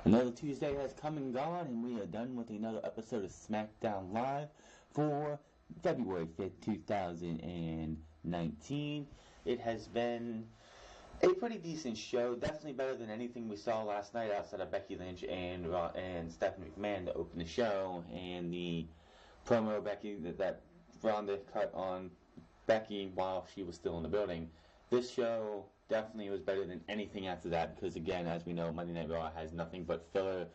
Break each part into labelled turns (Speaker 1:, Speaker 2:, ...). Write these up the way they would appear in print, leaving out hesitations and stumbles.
Speaker 1: Another Tuesday has come and gone, and we are done with another episode of Smackdown Live for February 5th, 2019. It has been a pretty decent show, definitely better than anything we saw last night outside of Becky Lynch and Stephanie McMahon to open the show, and the promo that Ronda cut on Becky while she was still in the building. This show definitely was better than anything after that because, again, as we know, Monday Night Raw has nothing but filler,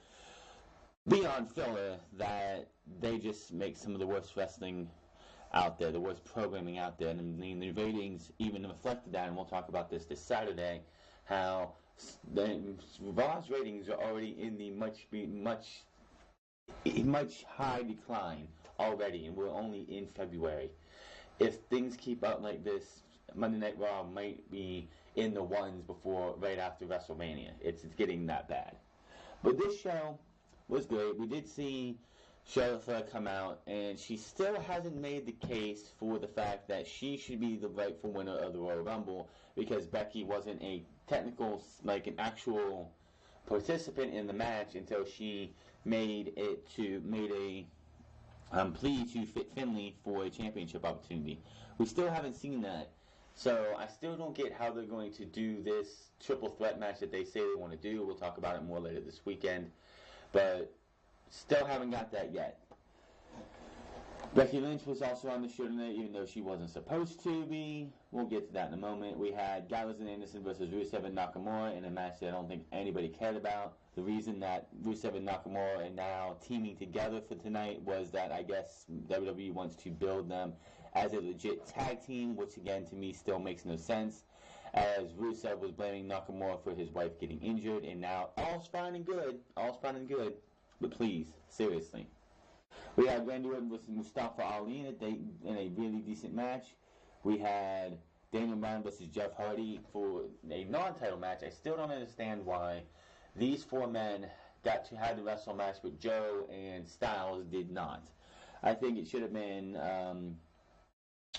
Speaker 1: beyond filler, that they just make some of the worst wrestling out there, the worst programming out there. And the ratings even reflected that, and we'll talk about this Saturday, how Raw's ratings are already in the much high decline already, and we're only in February. If things keep up like this, Monday Night Raw might be in the ones right after WrestleMania. It's getting that bad. But this show was great. We did see Charlotte Flair come out, and she still hasn't made the case for the fact that she should be the rightful winner of the Royal Rumble because Becky wasn't an actual participant in the match until she made a plea to Fit Finlay for a championship opportunity. We still haven't seen that. So I still don't get how they're going to do this triple threat match that they say they want to do. We'll talk about it more later this weekend. But still haven't got that yet. Becky Lynch was also on the show tonight, even though she wasn't supposed to be. We'll get to that in a moment. We had Gallows and Anderson versus Rusev and Nakamura in a match that I don't think anybody cared about. The reason that Rusev and Nakamura are now teaming together for tonight was that I guess WWE wants to build them as a legit tag team, which again to me still makes no sense, as Rusev was blaming Nakamura for his wife getting injured, and now all's fine and good, but please, seriously. We had Randy Orton versus Mustafa Ali in a really decent match. We had Daneil Bryan versus Jeff Hardy for a non-title match. I still don't understand why these four men got to have the wrestle match, but Joe and Styles did not. I think it should have been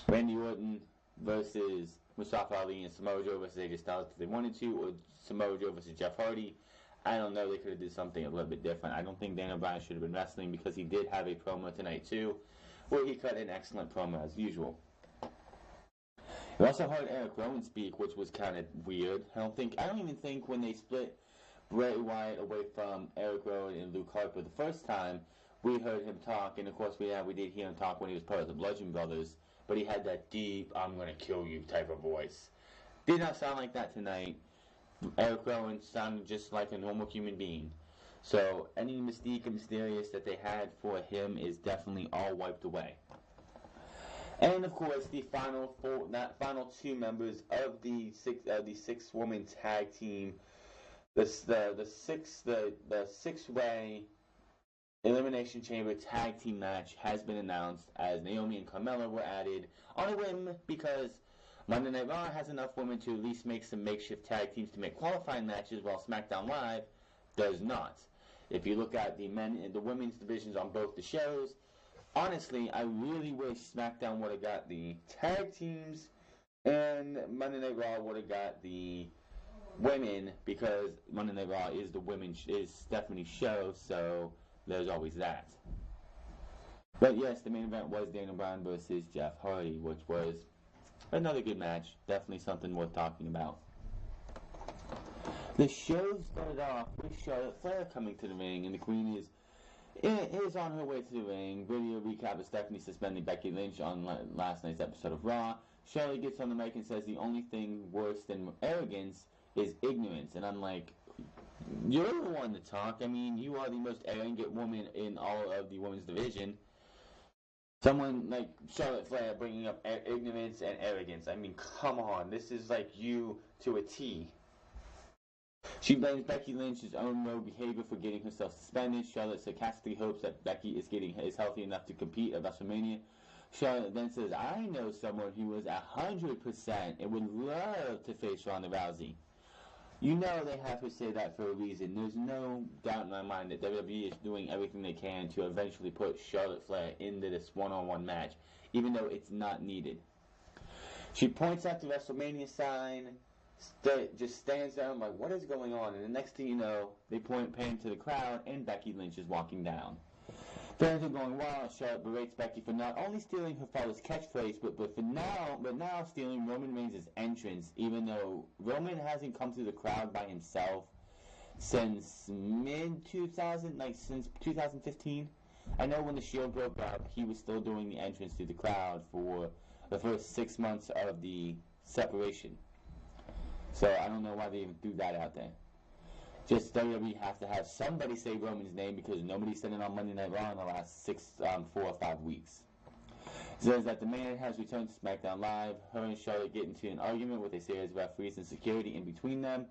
Speaker 1: Randy Orton versus Mustafa Ali and Samoa Joe versus AJ Styles if they wanted to, or Samoa Joe versus Jeff Hardy. I don't know, they could have did something a little bit different. I don't think Daniel Bryan should have been wrestling because he did have a promo tonight too, where he cut an excellent promo as usual. We also heard Eric Rowan speak, which was kind of weird. I don't even think when they split Bray Wyatt away from Eric Rowan and Luke Harper the first time, we heard him talk, and of course we did hear him talk when he was part of the Bludgeon Brothers, but he had that deep, I'm gonna kill you type of voice. Did not sound like that tonight. Eric Rowan sounded just like a normal human being. So any mystique and mysterious that they had for him is definitely all wiped away. And of course, the final two members of the six-woman tag team, the six-way Elimination Chamber tag team match has been announced, as Naomi and Carmella were added on a whim because Monday Night Raw has enough women to at least make some makeshift tag teams to make qualifying matches, while SmackDown Live does not. If you look at the men and the women's divisions on both the shows, honestly, I really wish SmackDown would have got the tag teams and Monday Night Raw would have got the women, because Monday Night Raw is Stephanie's show, so there's always that. But yes, the main event was Daniel Bryan versus Jeff Hardy, which was another good match. Definitely something worth talking about. The show started off with Charlotte Flair coming to the ring, and the Queen is on her way to the ring. Video recap of Stephanie suspending Becky Lynch on last night's episode of Raw. Charlotte gets on the mic and says the only thing worse than arrogance is ignorance. And I'm like, you're the one to talk. I mean, you are the most arrogant woman in all of the women's division. Someone like Charlotte Flair bringing up ignorance and arrogance. I mean, come on. This is like you to a T. She blames Becky Lynch's own low behavior for getting herself suspended. Charlotte sarcastically hopes that Becky is healthy enough to compete at WrestleMania. Charlotte then says, I know someone who is 100% and would love to face Ronda Rousey. You know they have to say that for a reason. There's no doubt in my mind that WWE is doing everything they can to eventually put Charlotte Flair into this one-on-one match, even though it's not needed. She points out the WrestleMania sign just stands there. I'm like, what is going on? And the next thing you know, they pan to the crowd, and Becky Lynch is walking down. Fans are going wild. Charlotte berates Becky for not only stealing her father's catchphrase, but now stealing Roman Reigns' entrance, even though Roman hasn't come to the crowd by himself since since 2015. I know when the Shield broke up, he was still doing the entrance to the crowd for the first 6 months of the separation. So I don't know why they even threw that out there. Just WWE has to have somebody say Roman's name because nobody said it on Monday Night Raw in the last 4 or 5 weeks. It says that the man has returned to SmackDown Live. Her and Charlotte get into an argument with a series of referees and security in between them.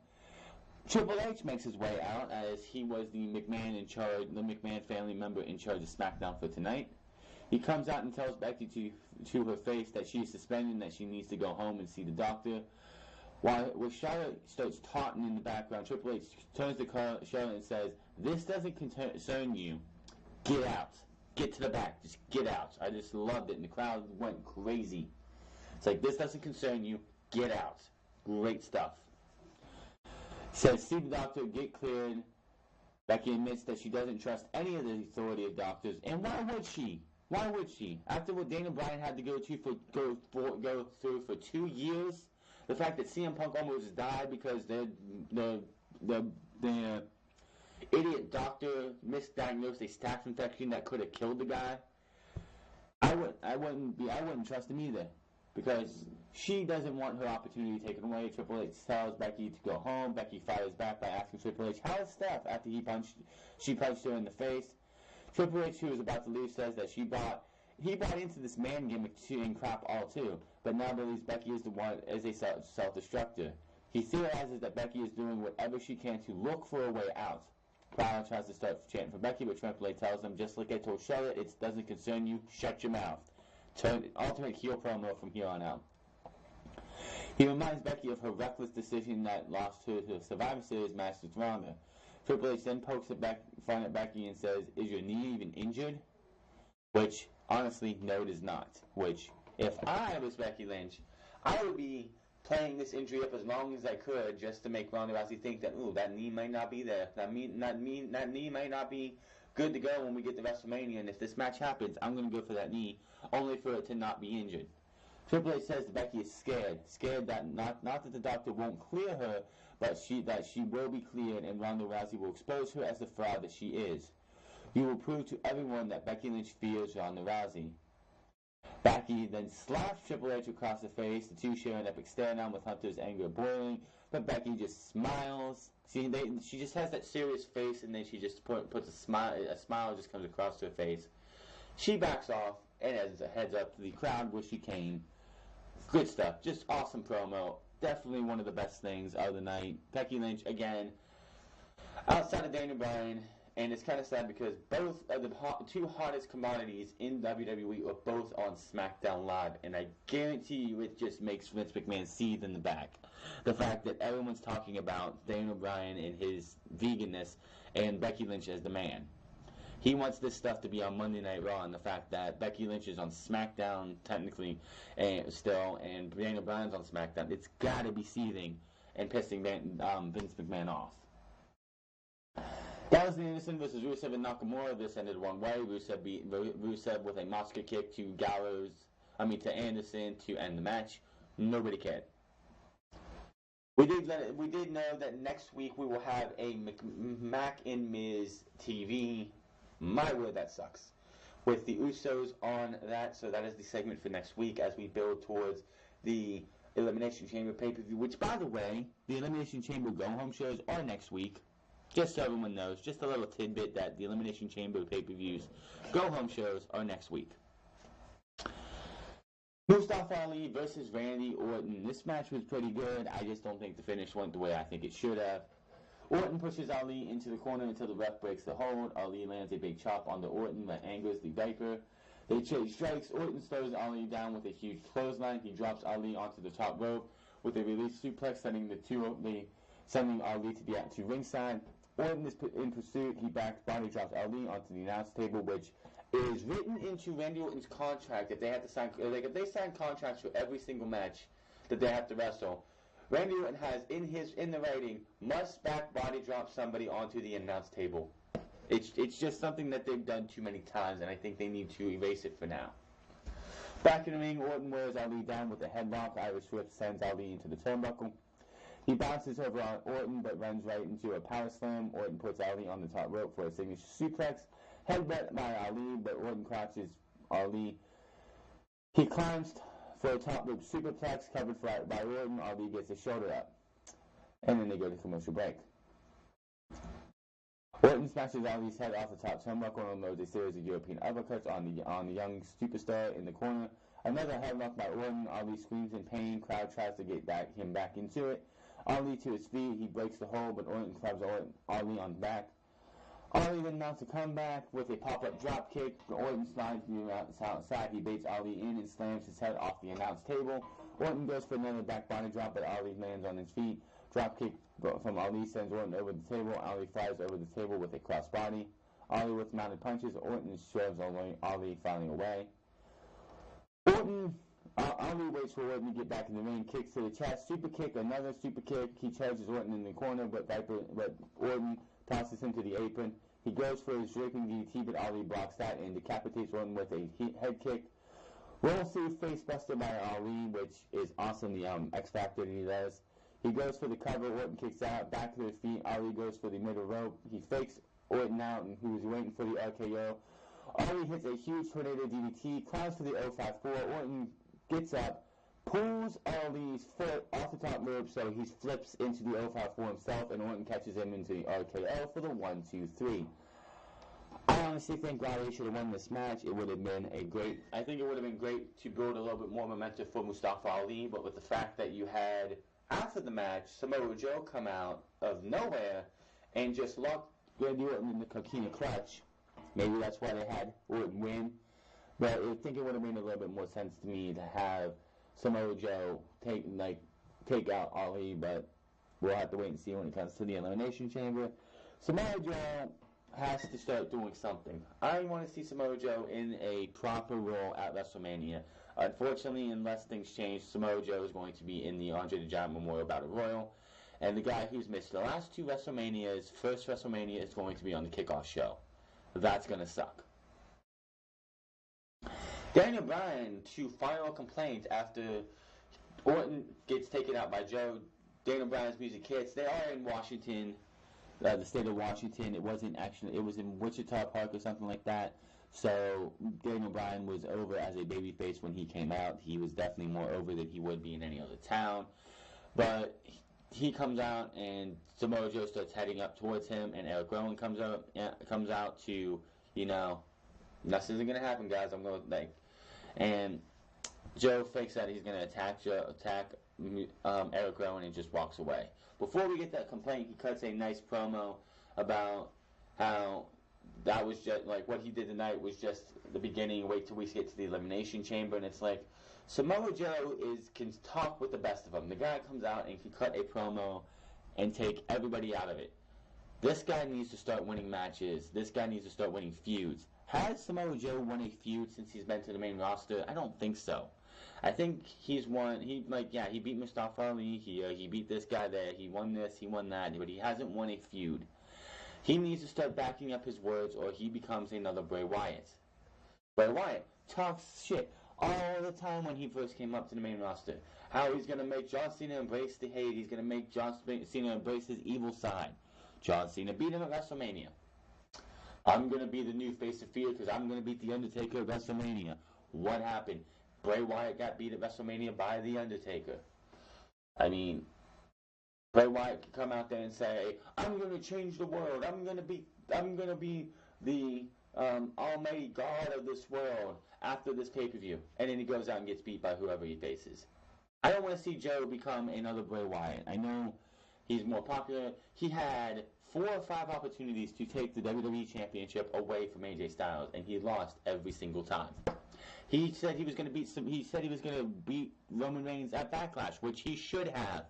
Speaker 1: Triple H makes his way out as he was the McMahon family member in charge of SmackDown for tonight. He comes out and tells Becky to her face that she is suspended and that she needs to go home and see the doctor. While Charlotte starts taunting in the background, Triple H turns to Charlotte and says, "This doesn't concern you. Get out. Get to the back. Just get out." I just loved it, and the crowd went crazy. It's like, this doesn't concern you. Get out. Great stuff. Says, "See the doctor. Get cleared." Becky admits that she doesn't trust any of the authority of doctors, and why would she? Why would she? After what Daneil and Bryan had to go through for 2 years. The fact that CM Punk almost died because the idiot doctor misdiagnosed a staph infection that could have killed the guy. I wouldn't trust him either, because she doesn't want her opportunity taken away. Triple H tells Becky to go home. Becky fires back by asking Triple H, "How is Steph?" After she punched her in the face. Triple H, who was about to leave, says that he bought into this man gimmick and crap all too, but now believes Becky is the one as a self-destructor. He theorizes that Becky is doing whatever she can to look for a way out. Bryan tries to start chanting for Becky, but Triple H tells him, "Just like I told Charlotte, it doesn't concern you. Shut your mouth." Ultimate heel promo from here on out. He reminds Becky of her reckless decision that lost her to Survivor Series match with Ronda. Triple H then pokes fun at Becky and says, "Is your knee even injured?" Which, honestly, no, it is not. Which, if I was Becky Lynch, I would be playing this injury up as long as I could just to make Ronda Rousey think that, ooh, that knee might not be there. That knee might not be good to go when we get to WrestleMania, and if this match happens, I'm going to go for that knee, only for it to not be injured. Triple H says that Becky is scared that not that the doctor won't clear her, but that she will be cleared and Ronda Rousey will expose her as the fraud that she is. "You will prove to everyone that Becky Lynch fears Ronda Rousey." Becky then slaps Triple H across the face. The two share an epic stare-down with Hunter's anger boiling, but Becky just smiles. She just has that serious face, and then she just puts a smile just comes across her face. She backs off and heads up to the crowd where she came. Good stuff. Just awesome promo. Definitely one of the best things of the night. Becky Lynch, again, outside of Daneil and Bryan. And it's kind of sad because both of the two hottest commodities in WWE are both on SmackDown Live. And I guarantee you it just makes Vince McMahon seethe in the back. The fact that everyone's talking about Daneil Bryan and his veganness and Becky Lynch as the man. He wants this stuff to be on Monday Night Raw, and the fact that Becky Lynch is on SmackDown technically still, and Daneil Bryan's on SmackDown, it's got to be seething and pissing Vince McMahon off. Dallas and Anderson versus Rusev and Nakamura. This ended one way. Rusev beat Rusev with a monster kick to Anderson to end the match. Nobody cared. We did know that next week we will have a Mac and Miz TV. My word, that sucks. With the Usos on that, so that is the segment for next week as we build towards the Elimination Chamber pay-per-view. Which, by the way, the Elimination Chamber go-home shows are next week. Just so everyone knows, just a little tidbit that the Elimination Chamber pay-per-views go-home shows are next week. Mustafa Ali versus Randy Orton. This match was pretty good. I just don't think the finish went the way I think it should have. Orton pushes Ali into the corner until the ref breaks the hold. Ali lands a big chop onto Orton that angers the Viper. They trade strikes. Orton throws Ali down with a huge clothesline. He drops Ali onto the top rope with a release suplex, sending Ali to ringside. Orton is in pursuit. He body drops Ali onto the announce table, which is written into Randy Orton's contract that they have to sign. Like if they sign contracts for every single match that they have to wrestle, Randy Orton has in the writing, must back body drop somebody onto the announce table. It's just something that they've done too many times, and I think they need to erase it for now. Back in the ring, Orton wears Ali down with a headlock. Irish whip sends Ali into the turnbuckle. He bounces over on Orton, but runs right into a power slam. Orton puts Ali on the top rope for a signature suplex. Headbutt by Ali, but Orton crouches Ali. He climbs for a top rope superplex covered by Orton. Ali gets his shoulder up. And then they go to commercial break. Orton smashes Ali's head off the top turnbuckle and loads a series of European uppercuts on the young superstar in the corner. Another headlock by Orton. Ali screams in pain. Crowd tries to get him back into it. Ali to his feet. He breaks the hold, but Orton clubs Ali on the back. Ali then mounts a comeback with a pop-up drop kick. Orton slides him outside. He baits Ali in and slams his head off the announce table. Orton goes for another back body drop, but Ali lands on his feet. Drop kick from Ali sends Orton over the table. Ali flies over the table with a crossbody. Ali with mounted punches. Orton shoves Ali filing away. Ali waits for Orton to get back in the ring. Kicks to the chest. Super kick. Another super kick. He charges Orton in the corner, but Orton tosses him to the apron. He goes for his draping DDT, but Ali blocks that and decapitates Orton with a head kick. Roll through facebuster by Ali, which is awesome, the X Factor that he does. He goes for the cover. Orton kicks out. Back to his feet. Ali goes for the middle rope. He fakes Orton out, and he was waiting for the RKO. Ali hits a huge tornado DDT, climbs for the 054. Orton gets up, pulls Ali's foot off the top rope, so he flips into the 054 himself, and Orton catches him into the RKO for the 1-2-3. I honestly think Ali should have won this match. It would have been I think it would have been great to build a little bit more momentum for Mustafa Ali, but with the fact that you had, after the match, Samoa Joe come out of nowhere and just lock Randy Orton in the coquina clutch. Maybe that's why they had Orton win. But I think it would have made a little bit more sense to me to have Samoa Joe take out Ali, but we'll have to wait and see when it comes to the Elimination Chamber. Samoa Joe has to start doing something. I want to see Samoa Joe in a proper role at WrestleMania. Unfortunately, unless things change, Samoa Joe is going to be in the Andre the Giant Memorial Battle Royal. And the guy who's missed the last two WrestleManias, first WrestleMania is going to be on the kickoff show. That's going to suck. Daneil Bryan to file a complaint after Orton gets taken out by Joe. Daneil Bryan's music hits. They are in Washington, the state of Washington. It wasn't actually, it was in Wichita Park or something like that. So Daneil Bryan was over as a babyface when he came out. He was definitely more over than he would be in any other town. But he comes out and Samoa Joe starts heading up towards him, and Eric Rowan comes out to, this isn't gonna happen, guys. I'm going to and Joe fakes that he's going to attack Eric Rowan and just walks away. Before we get that complaint, he cuts a nice promo about how that was just what he did tonight was just the beginning. Wait till we get to the Elimination Chamber, and it's like Samoa Joe can talk with the best of them. The guy comes out and can cut a promo and take everybody out of it. This guy needs to start winning matches. This guy needs to start winning feuds. Has Samoa Joe won a feud since he's been to the main roster? I don't think so. I think he's won. He beat Mustafa Ali. He beat this guy there. He won this. He won that. But he hasn't won a feud. He needs to start backing up his words, or he becomes another Bray Wyatt. Bray Wyatt talks shit all the time when he first came up to the main roster. How he's gonna make John Cena embrace the hate. He's gonna make John Cena embrace his evil side. John Cena beat him at WrestleMania. I'm going to be the new face of fear because I'm going to beat The Undertaker at WrestleMania. What happened? Bray Wyatt got beat at WrestleMania by The Undertaker. I mean, Bray Wyatt could come out there and say, I'm going to change the world. I'm going to be the almighty God of this world after this pay-per-view. And then he goes out and gets beat by whoever he faces. I don't want to see Joe become another Bray Wyatt. I know he's more popular. He had 4 or 5 opportunities to take the WWE Championship away from AJ Styles, and he lost every single time. He said he was going to beat Roman Reigns at Backlash, which he should have,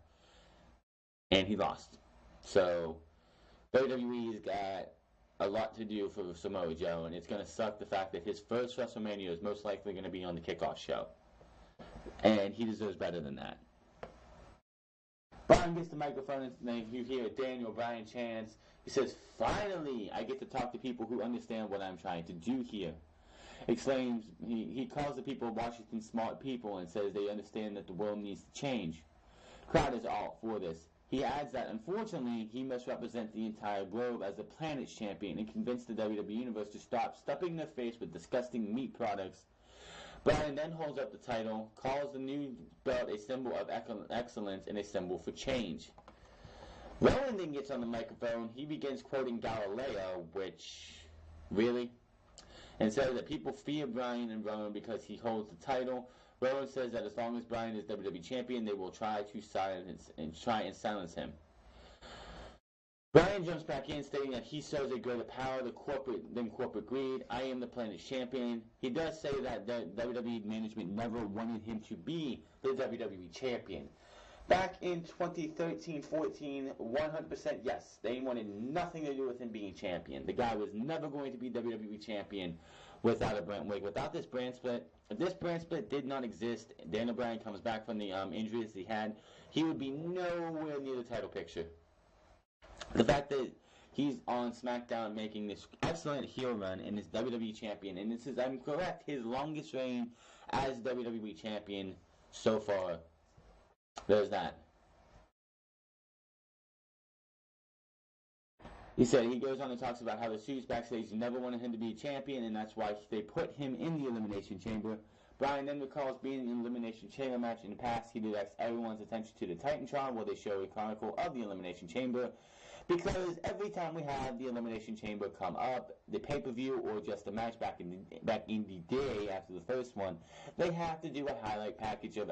Speaker 1: and he lost. So WWE's got a lot to do for Samoa Joe, and it's going to suck the fact that his first WrestleMania is most likely going to be on the kickoff show, and he deserves better than that. Bryan gets the microphone and you hear Daniel Bryan chants. He says, "Finally, I get to talk to people who understand what I'm trying to do here." Exclaims, he calls the people of Washington smart people and says they understand that the world needs to change. Crowd is all for this. He adds that unfortunately he must represent the entire globe as the planet's champion and convince the WWE Universe to stop stuffing their face with disgusting meat products. Bryan then holds up the title, calls the new belt a symbol of excellence and a symbol for change. Rowan then gets on the microphone. He begins quoting Galileo, which, really? And says that people fear Bryan and Rowan because he holds the title. Rowan says that as long as Bryan is WWE champion, they will try and silence him. Bryan jumps back in, stating that he serves a greater power than corporate greed. I am the planet's champion. He does say that the WWE management never wanted him to be the WWE champion. Back in 2013-14, 100% yes, they wanted nothing to do with him being champion. The guy was never going to be WWE champion without a brand split. Without this brand split, if this brand split did not exist, Daniel Bryan comes back from the injuries he had, he would be nowhere near the title picture. The fact that he's on Smackdown making this excellent heel run and is WWE champion, and this is, I'm correct, his longest reign as WWE champion so far. There's that. He said he goes on and talks about how the suits backstage never wanted him to be champion, and that's why they put him in the Elimination Chamber. Bryan then recalls being in the Elimination Chamber match in the past. He directs everyone's attention to the Titantron, where they show a chronicle of the Elimination Chamber. Because every time we have the Elimination Chamber come up, the pay-per-view or just a match back in the day after the first one, they have to do a highlight package of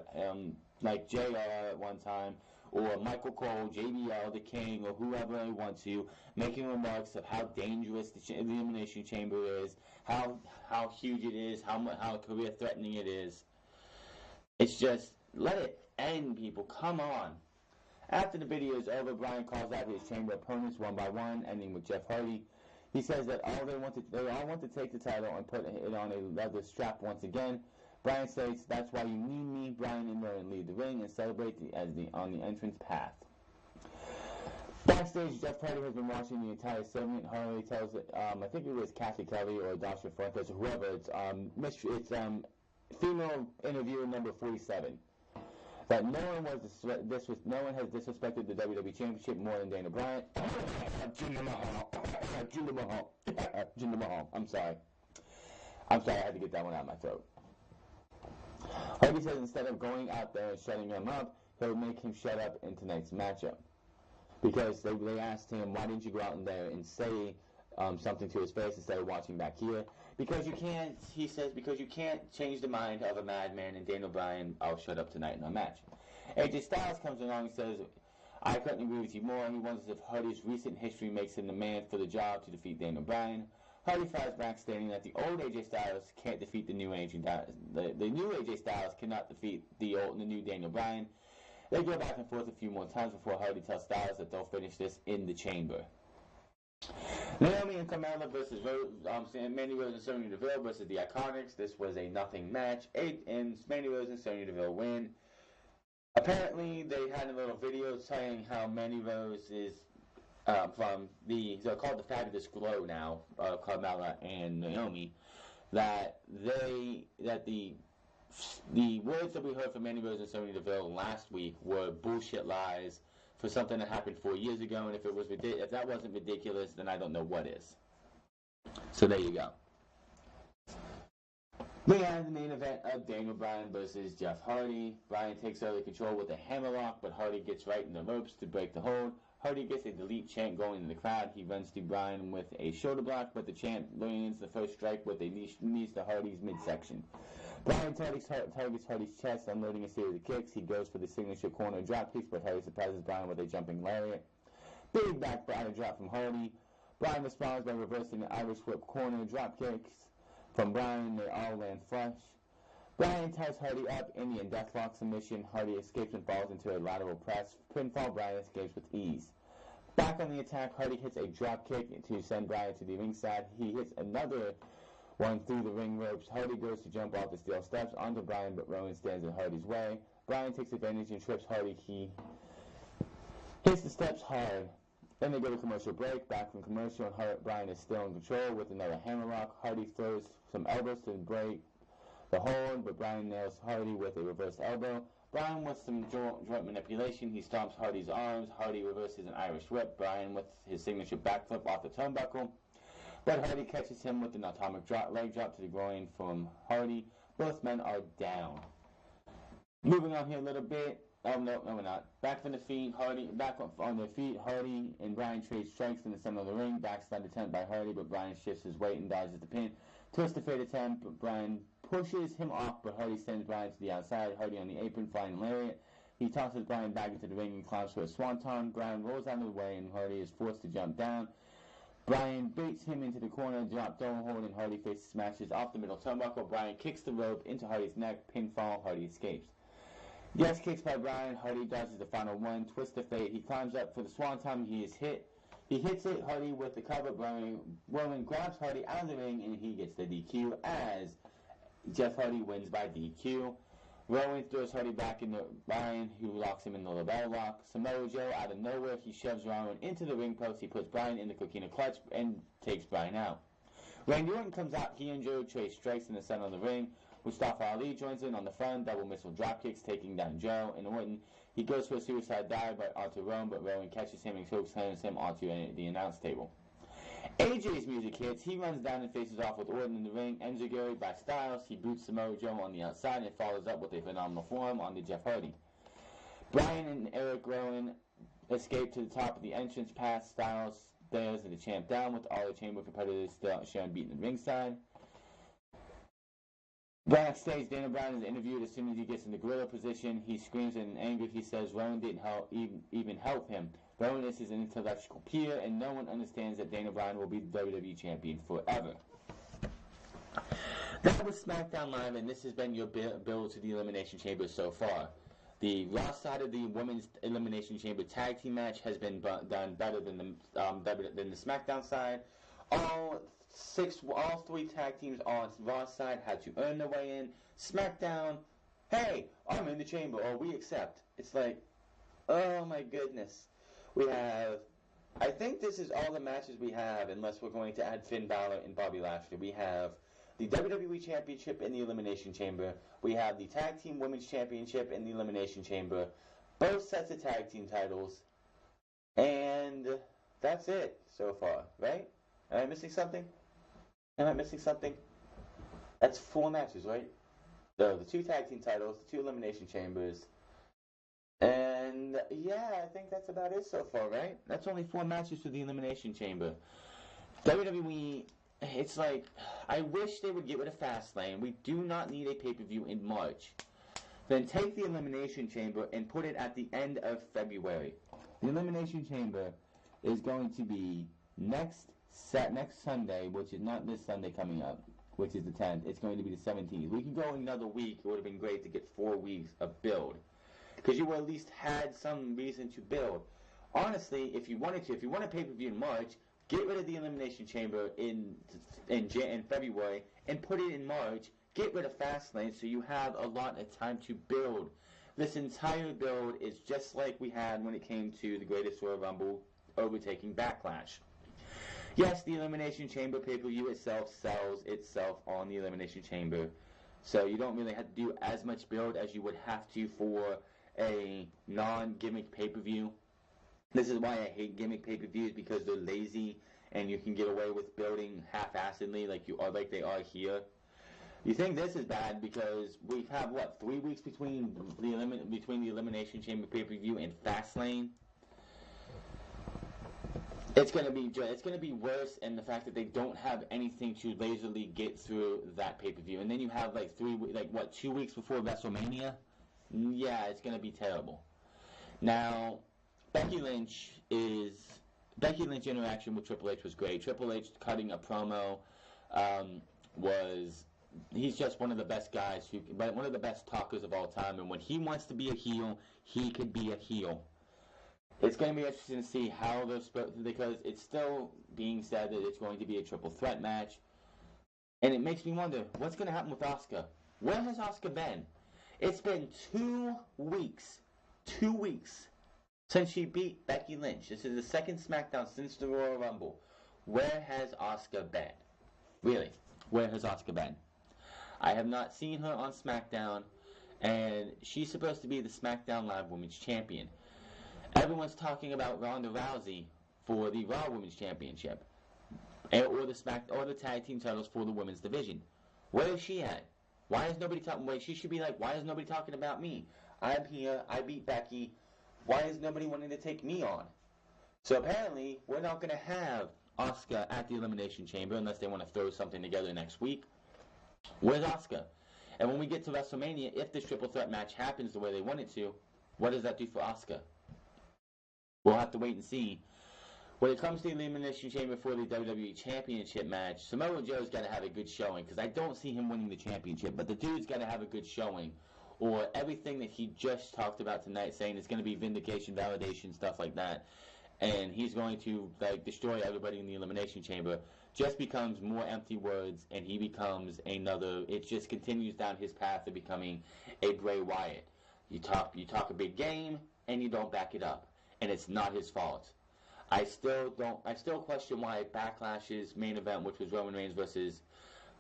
Speaker 1: like JR at one time, or Michael Cole, JBL, the King, or whoever they want to, making remarks of how dangerous the Elimination Chamber is, how huge it is, how career-threatening it is. It's just, let it end, people. Come on. After the video is over, Bryan calls out his chamber opponents one by one, ending with Jeff Hardy. He says that they all want to take the title and put it on a leather strap once again. Bryan states, "That's why you need me." Bryan and Rowan leave the ring and celebrate on the entrance path. Backstage, Jeff Hardy has been watching the entire segment. Hardy tells it, I think it was Kathy Kelly or Dasha Fuentes or whoever. It's female interviewer number 47. That no one has disrespected the WWE Championship more than Daniel Bryan. Jinder Mahal. I'm sorry, I had to get that one out of my throat. Hardy says instead of going out there and shutting him up, he'll make him shut up in tonight's matchup. Because they asked him, why didn't you go out in there and say something to his face instead of watching back here? Because you can't, he says, because you can't change the mind of a madman, and Daniel Bryan, I'll shut up tonight in our match. AJ Styles comes along and says, I couldn't agree with you more. He wonders if Hardy's recent history makes him the man for the job to defeat Daniel Bryan. Hardy fires back, stating that the old AJ Styles can't defeat the new AJ the new AJ Styles cannot defeat the new Daniel Bryan. They go back and forth a few more times before Hardy tells Styles that they'll finish this in the chamber. Naomi and Carmella versus Mandy Rose and Sonya Deville versus the Iconics. This was a nothing match. And Mandy Rose and Sonya Deville win. Apparently, they had a little video saying how Mandy Rose is they're called the Fabulous Glow now, Carmella and Naomi, that the words that we heard from Mandy Rose and Sonya Deville last week were bullshit lies for something that happened 4 years ago, and if that wasn't ridiculous, then I don't know what is. So there you go. We have the main event of Daniel Bryan versus Jeff Hardy. Bryan takes early control with a hammerlock, but Hardy gets right in the ropes to break the hold. Hardy gets a delete chant going in the crowd. He runs to Bryan with a shoulder block, but the chant lands the first strike with a knees to Hardy's midsection. Bryan targets Hardy's chest, unloading a series of kicks. He goes for the signature corner drop kicks, but Hardy surprises Bryan with a jumping lariat. Big backbiter drop from Hardy. Bryan responds by reversing the Irish whip corner drop kicks from Bryan. They all land flush. Bryan ties Hardy up, Indian deathlock submission. Hardy escapes and falls into a lateral press. Pinfall. Bryan escapes with ease. Back on the attack, Hardy hits a drop kick to send Bryan to the ringside. He hits another one through the ring ropes. Hardy goes to jump off the steel steps onto Bryan, but Rowan stands in Hardy's way. Bryan takes advantage and trips Hardy. He Hits the steps hard. Then they go to commercial break. Back from commercial, and Bryan is still in control with another hammerlock. Hardy throws some elbows to break the hold, but Bryan nails Hardy with a reverse elbow. Bryan with some joint manipulation. He stomps Hardy's arms. Hardy reverses an Irish whip. Bryan with his signature backflip off the turnbuckle. But Hardy catches him with an atomic leg drop to the groin from Hardy. Both men are down. Moving on here a little bit. Oh, no, we're not. Back on their feet, Hardy and Bryan trade strikes in the center of the ring. Backslide attempt by Hardy, but Bryan shifts his weight and dodges the pin. Twist of fate attempt, but Bryan pushes him off, but Hardy sends Bryan to the outside. Hardy on the apron, flying lariat. He tosses Bryan back into the ring and climbs for a swanton. Bryan rolls out of the way, and Hardy is forced to jump down. Bryan baits him into the corner, drop don't hold, and Hardy faces smashes off the middle turnbuckle. Bryan kicks the rope into Hardy's neck, pinfall. Hardy escapes. Yes kicks by Bryan. Hardy dodges the final one. Twist of fate. He climbs up for the swanton. He is hit. He hits it. Hardy with the cover. Rowan grabs Hardy out of the ring, and he gets the DQ as Jeff Hardy wins by DQ. Rowan throws Hardy back into Bryan, who locks him in the label lock. Samoa Joe, out of nowhere, he shoves Rowan into the ring post. He puts Bryan in the coquina clutch and takes Bryan out. Randy Orton comes out. He and Joe trade strikes in the center of the ring. Mustafa Ali joins in on the front, double missile dropkicks, taking down Joe and Orton. He goes for a suicide dive onto Rowan, but Rowan catches him and chokes him onto the announce table. AJ's music hits. He runs down and faces off with Orton in the ring. Enziguri by Styles. He boots Samoa Joe on the outside and follows up with a phenomenal forearm on the Jeff Hardy. Bryan and Eric Rowan escape to the top of the entrance past Styles, Stairs, and the champ down with all the chamber competitors still sharing beaten at ringside. Backstage, Daniel Bryan is interviewed. As soon as he gets in the gorilla position, he screams in anger. He says Rowan didn't even help him. Rowan is his intellectual peer, and no one understands that Daniel Bryan will be the WWE champion forever. That was Smackdown Live, and this has been your build to the Elimination Chamber so far. The Raw side of the Women's Elimination Chamber tag team match has been done better than the SmackDown side. All three tag teams on Raw side had to earn their way in. SmackDown, hey, I'm in the chamber, or we accept. It's like, oh my goodness. We have, I think this is all the matches we have, unless we're going to add Finn Balor and Bobby Lashley. We have the WWE Championship in the Elimination Chamber. We have the Tag Team Women's Championship in the Elimination Chamber. Both sets of tag team titles. And that's it so far, right? Am I missing something? That's 4 matches, right? So the 2 tag team titles, the 2 elimination chambers, and yeah, I think that's about it so far, right? That's only 4 matches for the elimination chamber. WWE, it's like, I wish they would get rid of Fastlane. We do not need a pay-per-view in March. Then take the elimination chamber and put it at the end of February. The elimination chamber is going to be next Sunday, which is not this Sunday coming up, which is the 10th. It's going to be the 17th. We could go another week. It would have been great to get 4 weeks of build, because you would at least had some reason to build. Honestly, if you want a pay-per-view in March, get rid of the Elimination Chamber in February and put it in March. Get rid of Fastlane so you have a lot of time to build. This entire build is just like we had when it came to the Greatest Royal Rumble overtaking Backlash. Yes, the Elimination Chamber pay-per-view itself sells itself on the Elimination Chamber, so you don't really have to do as much build as you would have to for a non-gimmick pay-per-view. This is why I hate gimmick pay-per-views, because they're lazy and you can get away with building half-assedly like they are here. You think this is bad because we have 3 weeks between the Elimination Chamber pay-per-view and Fastlane. It's gonna be worse in the fact that they don't have anything to lazily get through that pay-per-view, and then you have 2 weeks before WrestleMania. Yeah, it's gonna be terrible. Now, Becky Lynch interaction with Triple H was great. Triple H cutting a promo he's just one of the best guys, one of the best talkers of all time, and when he wants to be a heel, he could be a heel. It's going to be interesting to see how those, because it's still being said that it's going to be a triple threat match, and it makes me wonder what's going to happen with Asuka. Where has Asuka been? It's been 2 weeks Since she beat Becky Lynch. This is the second SmackDown since the Royal Rumble. Where has Asuka been? Really, where has Asuka been? I have not seen her on SmackDown, and she's supposed to be the SmackDown Live Women's Champion. Everyone's talking about Ronda Rousey for the Raw Women's Championship, or the tag team titles for the women's division. Where is she at? Why is nobody talking? Wait, she should be like, why is nobody talking about me? I'm here. I beat Becky. Why is nobody wanting to take me on? So apparently, we're not going to have Asuka at the Elimination Chamber unless they want to throw something together next week. Where's Asuka? And when we get to WrestleMania, if this triple threat match happens the way they want it to, what does that do for Asuka? We'll have to wait and see. When it comes to the Elimination Chamber for the WWE Championship match, Samoa Joe's got to have a good showing, because I don't see him winning the championship, but the dude's got to have a good showing, or everything that he just talked about tonight, saying it's going to be vindication, validation, stuff like that, and he's going to destroy everybody in the Elimination Chamber, just becomes more empty words, and he becomes another. It just continues down his path of becoming a Bray Wyatt. You talk a big game, and you don't back it up, and it's not his fault. I still question why Backlash's main event, which was Roman Reigns versus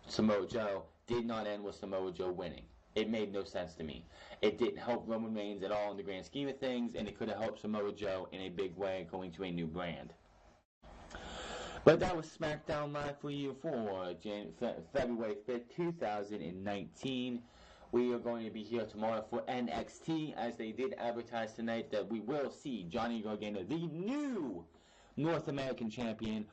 Speaker 1: Samoa Joe, did not end with Samoa Joe winning. It made no sense to me. It didn't help Roman Reigns at all in the grand scheme of things, and it could have helped Samoa Joe in a big way going to a new brand. But that was SmackDown Live for you for February 5th, 2019. We are going to be here tomorrow for NXT, as they did advertise tonight that we will see Johnny Gargano, the new North American champion,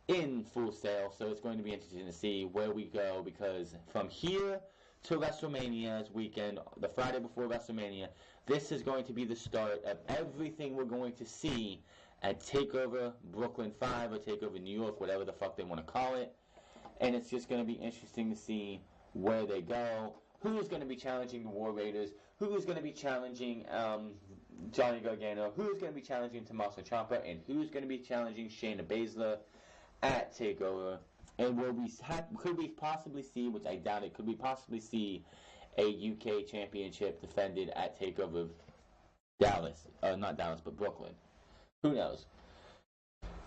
Speaker 1: in Full Sail. So it's going to be interesting to see where we go, because from here to WrestleMania's weekend, the Friday before WrestleMania, this is going to be the start of everything we're going to see at TakeOver Brooklyn 5 or TakeOver New York, whatever the fuck they want to call it. And it's just going to be interesting to see where they go, who's going to be challenging the War Raiders, who's going to be challenging Johnny Gargano, who's going to be challenging Tommaso Ciampa, and who's going to be challenging Shayna Baszler at TakeOver. And could we possibly see, which I doubt it, could we possibly see a UK championship defended at TakeOver Dallas? Not Dallas, but Brooklyn. Who knows?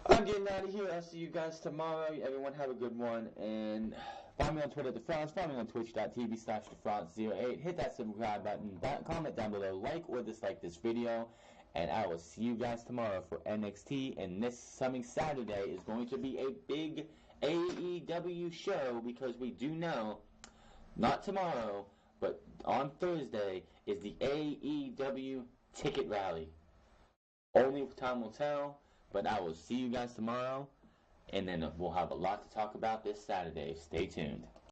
Speaker 1: I'm getting out of here. I'll see you guys tomorrow. Everyone have a good one. And find me on Twitter at DeFrance. Find me on twitch.tv/DeFrance08. Hit that subscribe button. Comment down below. Like or dislike this video. And I will see you guys tomorrow for NXT. And this coming Saturday is going to be a big AEW show, because we do know, not tomorrow, but on Thursday, is the AEW ticket rally. Only time will tell, but I will see you guys tomorrow, and then we'll have a lot to talk about this Saturday. Stay tuned.